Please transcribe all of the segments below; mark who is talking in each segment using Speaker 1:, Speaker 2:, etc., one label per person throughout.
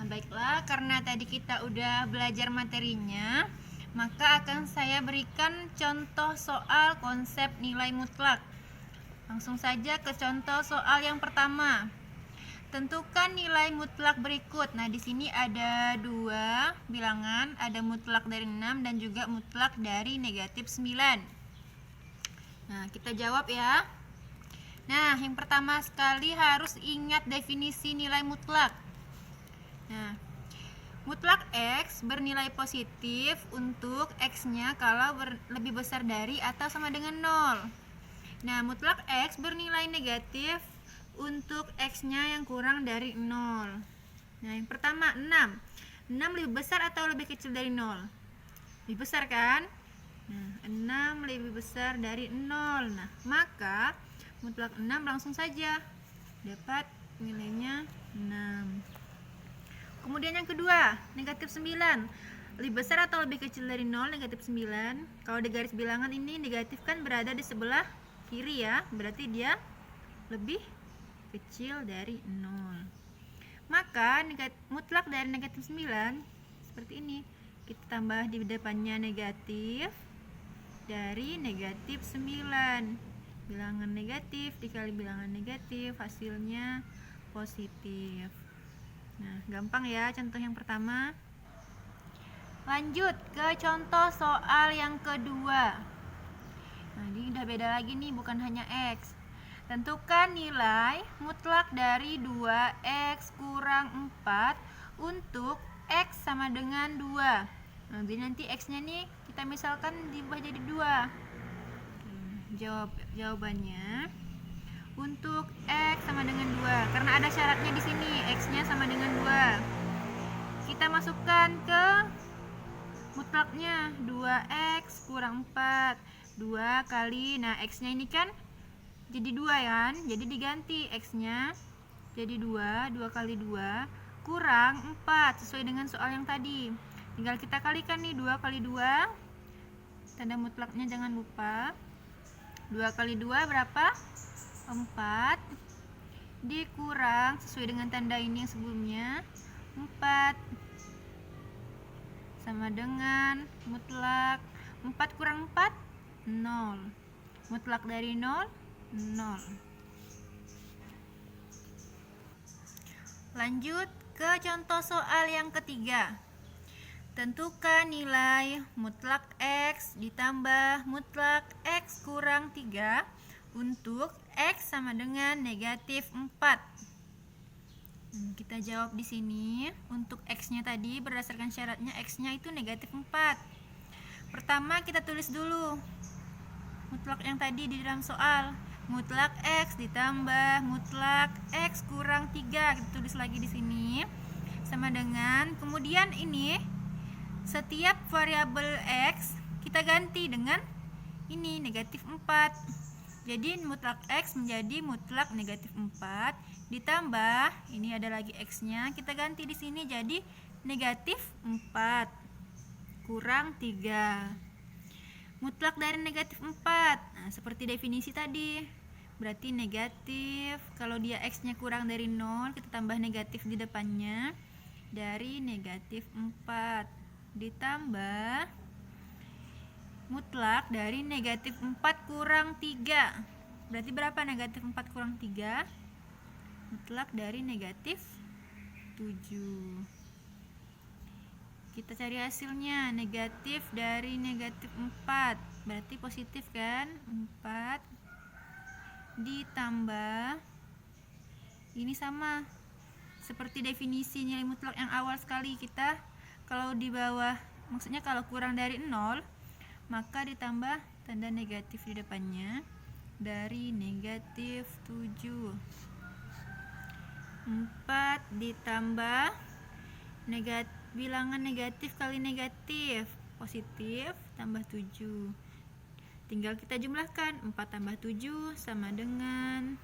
Speaker 1: Baiklah, karena tadi kita udah belajar materinya, maka akan saya berikan contoh soal konsep nilai mutlak. Langsung saja ke contoh soal yang pertama. Tentukan nilai mutlak berikut. Nah, di sini ada dua bilangan, ada mutlak dari 6 dan juga mutlak dari negatif 9. Nah, kita jawab ya. Nah, yang pertama sekali harus ingat definisi nilai mutlak. Nah, mutlak X bernilai positif untuk X-nya kalau lebih besar dari atau sama dengan 0. Nah, mutlak X bernilai negatif untuk X-nya yang kurang dari 0. Nah, yang pertama 6. 6 lebih besar atau lebih kecil dari 0? Lebih besar kan? Nah, 6 lebih besar dari 0. Nah, maka mutlak 6 langsung saja dapat nilainya 6. Kemudian yang kedua, negatif 9. Lebih besar atau lebih kecil dari 0? Negatif 9. Kalau di garis bilangan ini negatif kan berada di sebelah kiri ya, berarti dia lebih kecil dari 0. Maka mutlak dari negatif 9 seperti ini. Kita tambah di depannya negatif dari negatif 9. Bilangan negatif dikali bilangan negatif, hasilnya positif. Nah, gampang ya contoh yang pertama. Lanjut ke contoh soal yang kedua. Nah, ini udah beda lagi nih, bukan hanya X. Tentukan nilai mutlak dari 2X kurang 4 untuk X sama dengan 2. Nah, jadi nanti X-nya nih kita misalkan diubah jadi 2. Jawabannya untuk X sama dengan 2, karena ada syaratnya di sini, X-nya sama dengan 2. Kita masukkan ke mutlaknya, 2X kurang 4. 2 kali, nah X-nya ini kan jadi 2 kan, jadi diganti X-nya jadi 2, 2 kali 2 kurang 4, sesuai dengan soal yang tadi. Tinggal kita kalikan nih, 2 kali 2, tanda mutlaknya jangan lupa. 2 kali 2 berapa? 4 dikurang sesuai dengan tanda ini yang sebelumnya, 4 sama dengan mutlak 4 kurang 4 0. Mutlak dari 0 0. Lanjut ke contoh soal yang ketiga. Tentukan nilai mutlak X ditambah mutlak X kurang 3 untuk X sama dengan negatif 4. Kita jawab di sini. Untuk X-nya tadi berdasarkan syaratnya, X-nya itu negatif 4. Pertama kita tulis dulu mutlak yang tadi di dalam soal. Mutlak X ditambah mutlak X kurang 3. Kita tulis lagi di sini. Sama dengan, kemudian ini setiap variabel X kita ganti dengan ini negatif 4. Jadi mutlak X menjadi mutlak negatif 4 ditambah ini ada lagi X-nya, kita ganti di sini jadi negatif 4 kurang 3. Mutlak dari negatif 4. Nah, seperti definisi tadi. Berarti negatif, kalau dia X-nya kurang dari 0, kita tambah negatif di depannya dari negatif 4 ditambah mutlak dari negatif 4 kurang 3. Berarti berapa negatif 4 kurang 3? Mutlak dari negatif 7. Kita cari hasilnya. Negatif dari negatif 4 berarti positif kan? 4 ditambah ini sama seperti definisi nilai mutlak yang awal sekali. Kita kalau di bawah, maksudnya kalau kurang dari 0, maka ditambah tanda negatif di depannya dari negatif 7. 4 ditambah bilangan negatif kali negatif, positif tambah 7. Tinggal kita jumlahkan, 4 tambah 7 sama dengan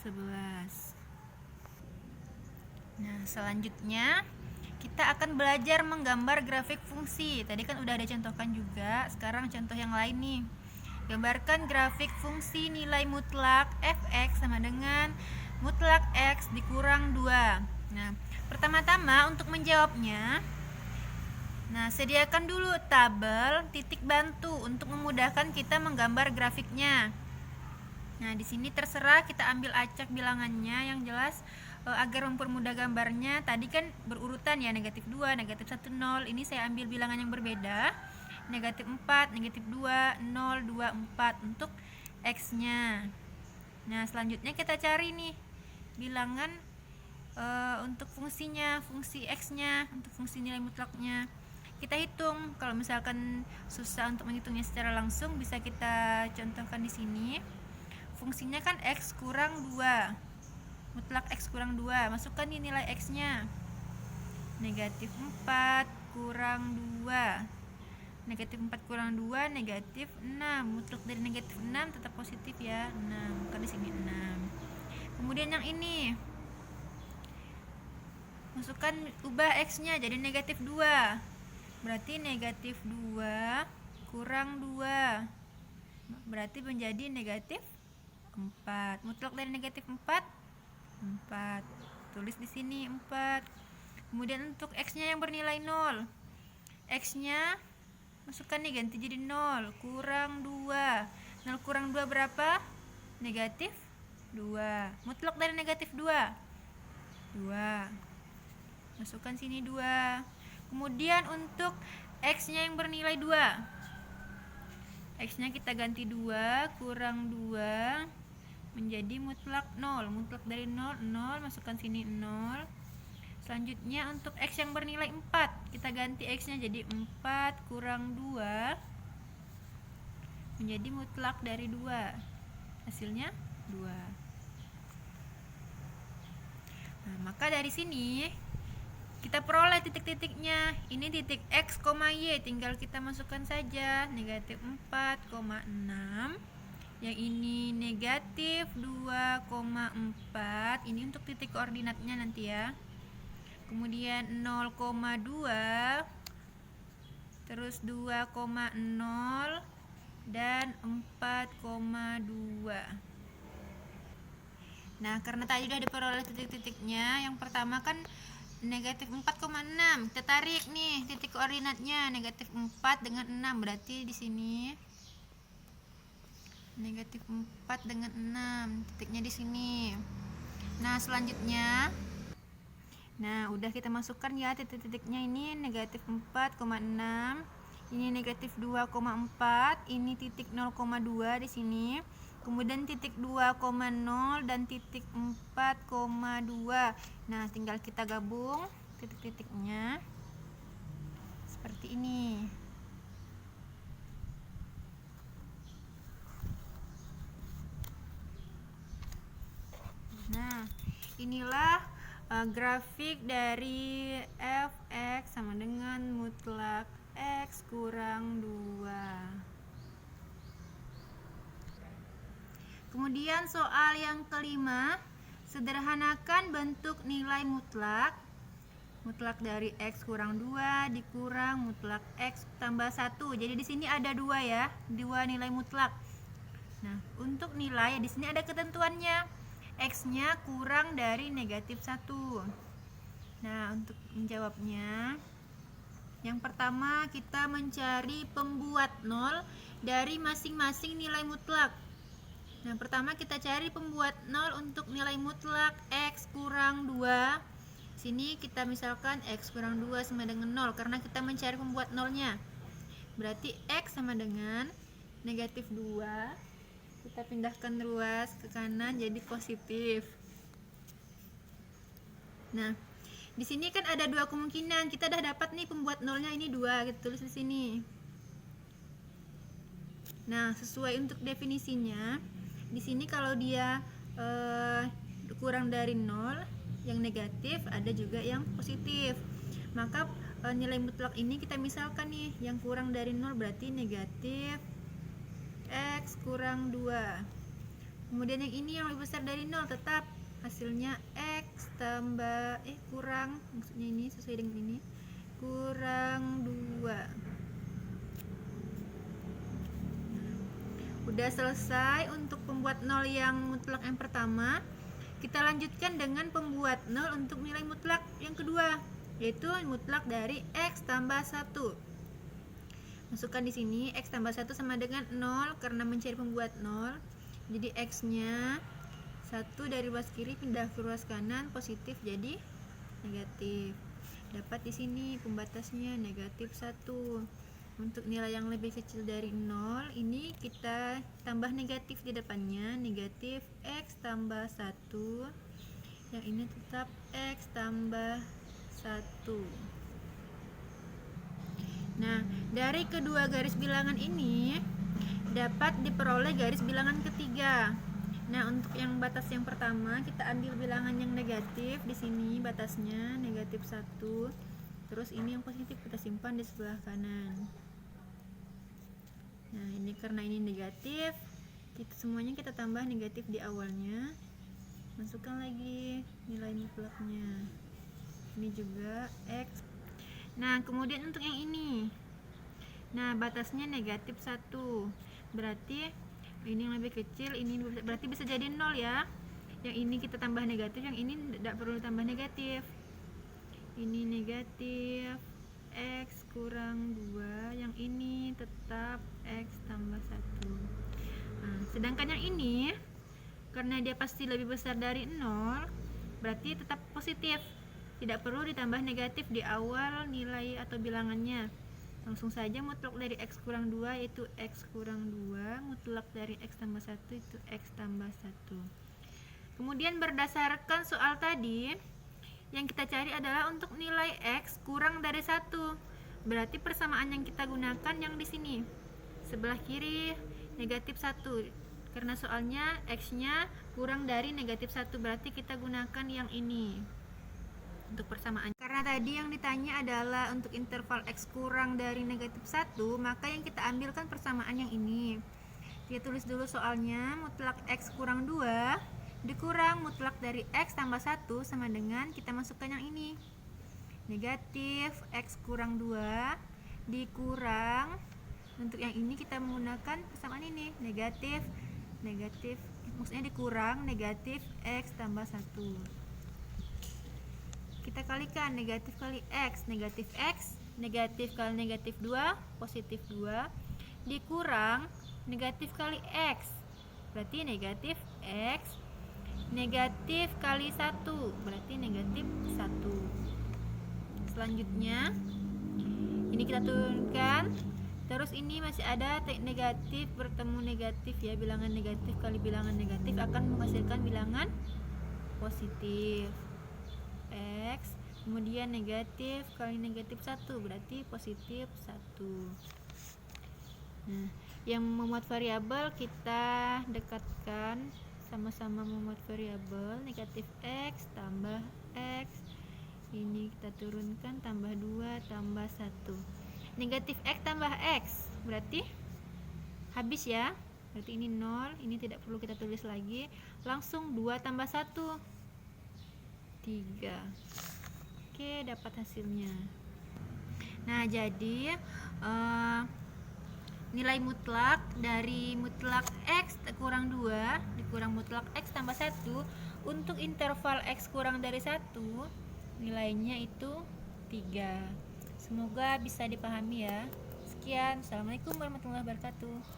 Speaker 1: 11. Nah, selanjutnya kita akan belajar menggambar grafik fungsi. Tadi kan udah ada contohkan juga, sekarang contoh yang lain nih. Gambarkan grafik fungsi nilai mutlak fx sama dengan mutlak x dikurang 2. Nah, Pertama-tama untuk menjawabnya, nah sediakan dulu tabel titik bantu untuk memudahkan kita menggambar grafiknya. Nah di sini terserah kita ambil acak bilangannya yang jelas agar mempermudah gambarnya. Tadi kan berurutan ya, negatif 2, negatif 1, 0. Ini saya ambil bilangan yang berbeda, negatif 4, negatif 2, 0, 2, 4 untuk X-nya. Nah selanjutnya kita cari nih bilangan untuk fungsinya, fungsi X-nya, untuk fungsi nilai mutlaknya. Kita hitung. Kalau misalkan susah untuk menghitungnya secara langsung, bisa kita contohkan di sini. Fungsinya kan X kurang 2, mutlak X kurang 2. Masukkan di nilai X-nya, negatif 4 kurang 2, negatif 4 kurang 2, negatif 6. Mutlak dari negatif 6 tetap positif ya, 6. Maka di sini 6. Kemudian yang ini, masukkan, ubah X-nya jadi negatif 2. Berarti negatif 2 kurang 2. Berarti menjadi negatif 4. Mutlak dari negatif 4, 4. Tulis di sini 4. Kemudian untuk X-nya yang bernilai 0. X-nya masukkan nih, ganti jadi 0, kurang 2. 0 kurang 2 berapa? Negatif 2. Mutlak dari negatif 2, 2. Masukkan sini 2. Kemudian untuk X-nya yang bernilai 2. X-nya kita ganti 2, kurang 2 menjadi mutlak 0. Mutlak dari 0, 0. Masukkan sini 0. Selanjutnya untuk X yang bernilai 4, kita ganti X-nya jadi 4 kurang 2 menjadi mutlak dari 2. Hasilnya 2. Nah, maka dari sini kita peroleh titik-titiknya. Ini titik X, Y, tinggal kita masukkan saja, negatif 4,6. Yang ini negatif 2,4. Ini untuk titik koordinatnya nanti ya. Kemudian 0,2, terus 2,0 dan 4,2. Nah, karena tadi udah diperoleh titik-titiknya, yang pertama kan negatif 4,6. Kita tarik nih titik koordinatnya, negatif 4 dengan 6. Berarti di sini negatif 4 dengan 6. Titiknya di sini. Nah, selanjutnya, nah udah kita masukkan ya titik-titiknya. Ini negatif 4,6, ini negatif 2,4, ini titik 0,2 di sini. Kemudian titik 2,0 dan titik 4,2. Nah, tinggal kita gabung titik-titiknya seperti ini. Nah, inilah grafik dari fx sama dengan mutlak x kurang 2. Kemudian soal yang kelima, sederhanakan bentuk nilai mutlak. Mutlak dari x kurang 2 dikurang mutlak x tambah 1. Jadi di sini ada 2 ya, 2 nilai mutlak. Nah, untuk nilai di sini ada ketentuannya. X-nya kurang dari negatif 1. Nah, untuk menjawabnya, yang pertama kita mencari pembuat 0 dari masing-masing nilai mutlak. Nah, pertama kita cari pembuat 0 untuk nilai mutlak x kurang 2. Sini kita misalkan x kurang 2 sama dengan 0 karena kita mencari pembuat 0-nya. Berarti x sama dengan negatif 2. Kita pindahkan ruas ke kanan jadi positif. Nah, di sini kan ada 2 kemungkinan. Kita udah dapat nih pembuat 0-nya ini 2. Kita tulis di sini. Nah, sesuai untuk definisinya, di sini kalau dia kurang dari 0 yang negatif, ada juga yang positif. Maka nilai mutlak ini kita misalkan nih, yang kurang dari 0 berarti negatif x kurang 2. Kemudian yang ini yang lebih besar dari 0, tetap hasilnya x tambah kurang, maksudnya ini sesuai dengan ini, kurang 2. Udah selesai untuk pembuat 0 yang mutlak yang pertama. Kita lanjutkan dengan pembuat 0 untuk nilai mutlak yang kedua. yaitu mutlak dari X tambah 1. Masukkan di sini X tambah 1 sama dengan 0 karena mencari pembuat 0. Jadi X-nya 1 dari ruas kiri pindah ke ruas kanan, positif jadi negatif. Dapat di sini pembatasnya negatif 1. Untuk nilai yang lebih kecil dari 0, ini kita tambah negatif di depannya, negatif X tambah 1. Yang ini tetap X tambah 1. Nah, dari kedua garis bilangan ini dapat diperoleh garis bilangan ketiga. Nah, untuk yang batas yang pertama kita ambil bilangan yang negatif di sini, batasnya negatif 1. Terus ini yang positif kita simpan di sebelah kanan. Nah, ini karena ini negatif, semuanya kita tambah negatif di awalnya. Masukkan lagi nilai mutlaknya. Ini juga X. Nah, kemudian untuk yang ini. Nah, batasnya negatif 1. Berarti ini yang lebih kecil, ini berarti bisa jadi 0 ya. Yang ini kita tambah negatif, yang ini tidak perlu tambah negatif. Ini negatif X kurang 2, yang ini tetap X tambah 1. Nah, sedangkan yang ini karena dia pasti lebih besar dari 0, berarti tetap positif, tidak perlu ditambah negatif di awal nilai atau bilangannya. Langsung saja mutlak dari X kurang 2 yaitu X kurang 2, mutlak dari X tambah 1 itu X tambah 1. Kemudian berdasarkan soal tadi, yang kita cari adalah untuk nilai X kurang dari 1. Berarti persamaan yang kita gunakan yang di sini. Sebelah kiri negatif 1. Karena soalnya X-nya kurang dari negatif 1, berarti kita gunakan yang ini untuk persamaan. Karena tadi yang ditanya adalah untuk interval X kurang dari negatif 1, maka yang kita ambilkan persamaan yang ini. Kita tulis dulu soalnya, mutlak X kurang 2 dikurang mutlak dari X tambah 1 sama dengan kita masukkan yang ini, negatif X kurang 2 dikurang, untuk yang ini kita menggunakan persamaan ini, negatif maksudnya dikurang negatif X tambah 1. Kita kalikan negatif kali X negatif kali negatif 2 positif 2 dikurang negatif kali X berarti negatif X, negatif kali 1 berarti negatif 1. Selanjutnya ini kita turunkan, terus ini masih ada negatif bertemu negatif ya, bilangan negatif kali bilangan negatif akan menghasilkan bilangan positif X, kemudian negatif kali negatif 1 berarti positif 1. Nah, yang memuat variabel kita dekatkan, sama-sama memuat variabel, negatif X tambah X, ini kita turunkan tambah 2 tambah 1, negatif X tambah X berarti habis ya, berarti ini 0, ini tidak perlu kita tulis lagi, langsung 2 tambah 1 3. Oke, dapat hasilnya. Nah, jadi nilai mutlak dari mutlak X kurang 2 dikurang mutlak X tambah 1 untuk interval X kurang dari 1 nilainya itu 3. Semoga bisa dipahami ya. Sekian, assalamualaikum warahmatullahi wabarakatuh.